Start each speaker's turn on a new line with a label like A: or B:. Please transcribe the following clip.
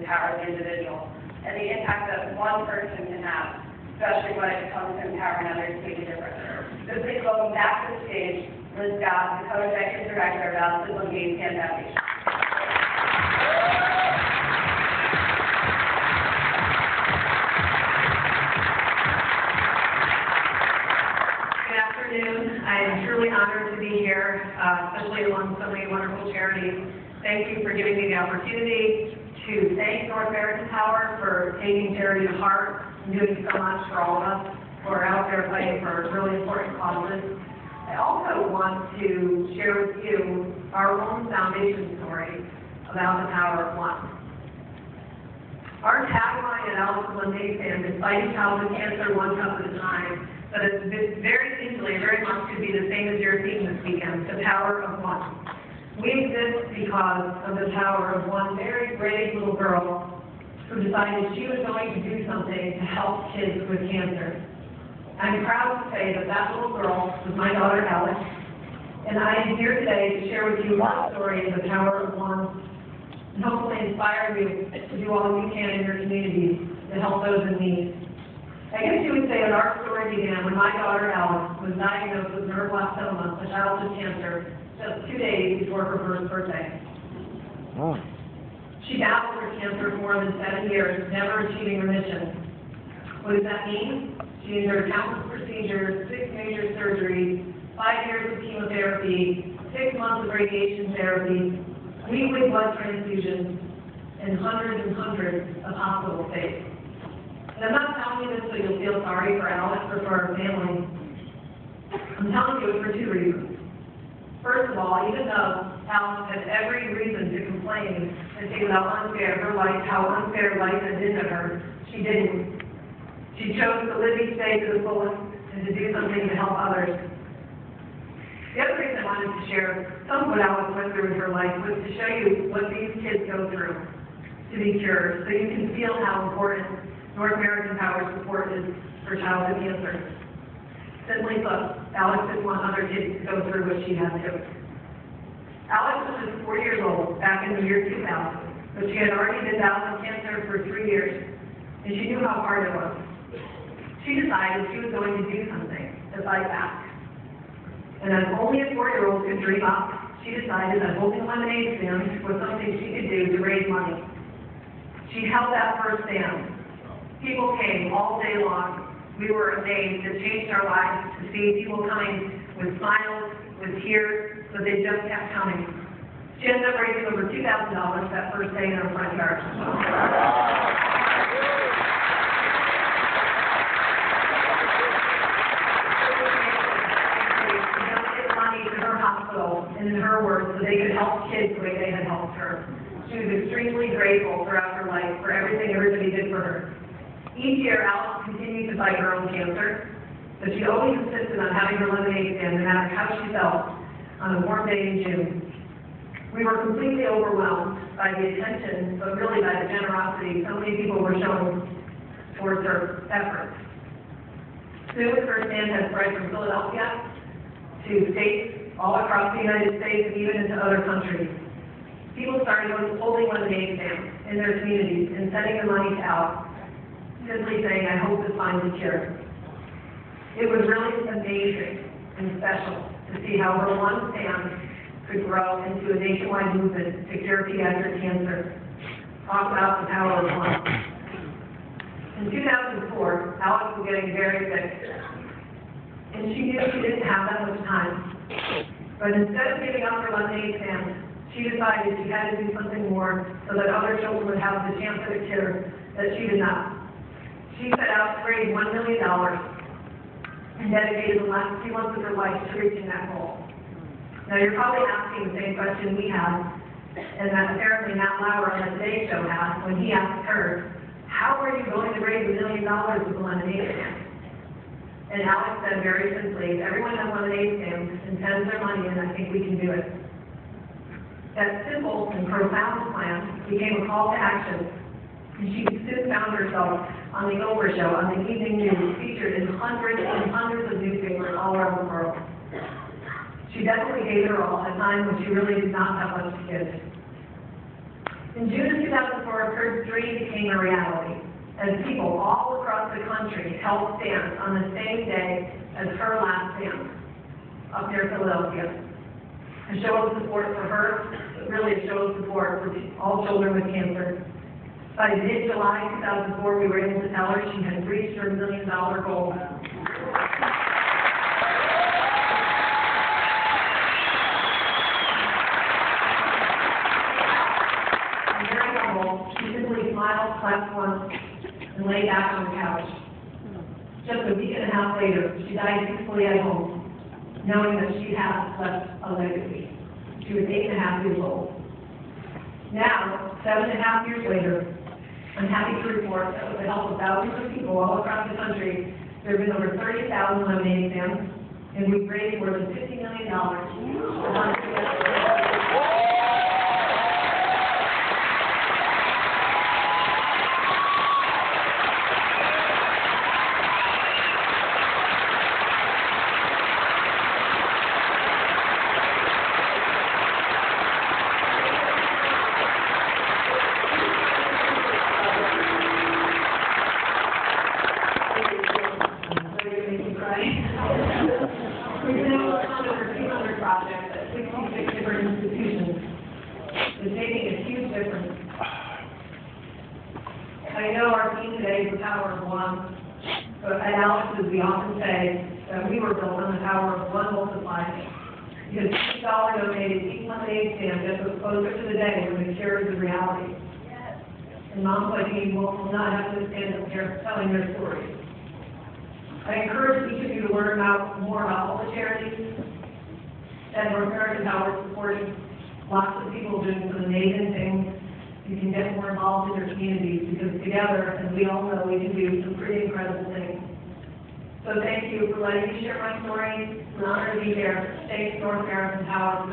A: empower the individual. And the impact that one person can have, especially when it comes to empowering others, to make a difference. So please welcome back to the stage Liz Scott, the Co-Executive Director of Allison Gates Hand Foundation. Good afternoon. I am truly honored to be here, especially among so many wonderful charities. Thank you for giving me the opportunity to thank North American Power for taking charity to heart and doing so much for all of us who are out there fighting for really important causes. I also want to share with you our own foundation story about the power of one. Our tagline at Allison Gates Hand is fighting childhood cancer one cup at a time, but it's very easily, very much could be the same as your theme this weekend, the power of one. We exist because of the power of one very brave little girl who decided she was going to do something to help kids with cancer. I'm proud to say that that little girl was my daughter, Alex, and I am here today to share with you her story of the power of one and hopefully inspire you to do all you can in your communities to help those in need. I guess you would say that our story began when my daughter, Alex, was diagnosed with neuroblastoma, a childhood cancer, just 2 days before her first birthday. Oh. She battled with cancer for more than 7 years, never achieving remission. What does that mean? She endured countless procedures, 6 major surgeries, 5 years of chemotherapy, 6 months of radiation therapy, weekly blood transfusions, and hundreds of hospital stays. And I'm not telling you this so you'll feel sorry for Alex or for our family. I'm telling you it for 2 reasons. First of all, even though Alex had every reason to complain and say how unfair life had been to her, she didn't. She chose to live each day to the fullest and to do something to help others. The other reason I wanted to share some of what Alex went through in her life was to show you what these kids go through to be cured, so you can feel how important North American Power support is for childhood cancer. Simply put, Alex didn't want other kids to go through what she had to. Alex was just 4 years old back in the year 2000, but she had already been battling cancer for 3 years, and she knew how hard it was. She decided she was going to do something to fight back. And as only a 4-year-old could dream up, she decided that holding a lemonade stand was something she could do to raise money. She held that first stand. People came all day long. We were amazed. It changed our lives to see people coming with smiles, with tears, but they just kept coming. She ended up raising over $2,000 that first day in our front yard. And in her words, so they could help kids the way they had helped her. She was extremely grateful throughout her life for everything everybody did for her. Each year, Alice continued to fight her own cancer, but she always insisted on having her lemonade stand no matter how she felt on a warm day in June. We were completely overwhelmed by the attention, but really by the generosity so many people were showing towards her efforts. Soon, her stand had spread from Philadelphia to states all across the United States and even into other countries. People started holding lemonade stands in their communities and sending their money to Alex, simply saying, I hope this finds a cure. It was really amazing and special to see how her one stand could grow into a nationwide movement to cure pediatric cancer. Talk about the power of one. In 2004, Alex was getting very sick, and she knew she didn't have that much time. But instead of giving up her lemonade stand, she decided she had to do something more so that other children would have the chance at a cure that she did not. She set out to raise $1 million and dedicated the last few months of her life to reaching that goal. Now you're probably asking the same question we had, and that apparently Matt Lauer on the Today Show had when he asked her, how are you going to raise $1 million with a lemonade stand? And Alex said very simply, everyone has lemonade stands and sends their money in, I think we can do it. That simple and profound plan became a call to action, and she soon found herself on the Oprah Show, on the evening news, featured in hundreds and hundreds of newspapers all around the world. She definitely gave it her all at a time when she really did not have much to give. In June of 2004, Kurt's dream became a reality, as people all across the country held stands on the same day as her last dance up near Philadelphia. A show of support for her, but really a show of support for all children with cancer. By mid-July 2004, we were able to tell her she had reached her $1 million goal. She simply smiled, clapped once, and lay back on the couch. Just a week and a half later, she died peacefully at home, knowing that she had left a legacy. She was 8.5 years old. Now, 7.5 years later, I'm happy to report that with the help of thousands of people all across the country, there have been over 30,000 lemonade stands, and we've raised more than $50 million. We've been able to fund over 200 projects at 66 different institutions. It's making a huge difference. I know our team today is the power of one, but at Alex, as we often say, that we were built on the power of one multiplier. Because each dollar donated, each lemonade stand gets us closer to the day when the cure is a reality. And moms like me will not have to stand up here telling their stories. I encourage each of you to learn more about all the charities that North American Power is supporting. Lots of people doing some amazing things. You can get more involved in your communities because together, as we all know, we can do some pretty incredible things. So thank you for letting me share my story. It's an honor to be here. Thanks, North American Power.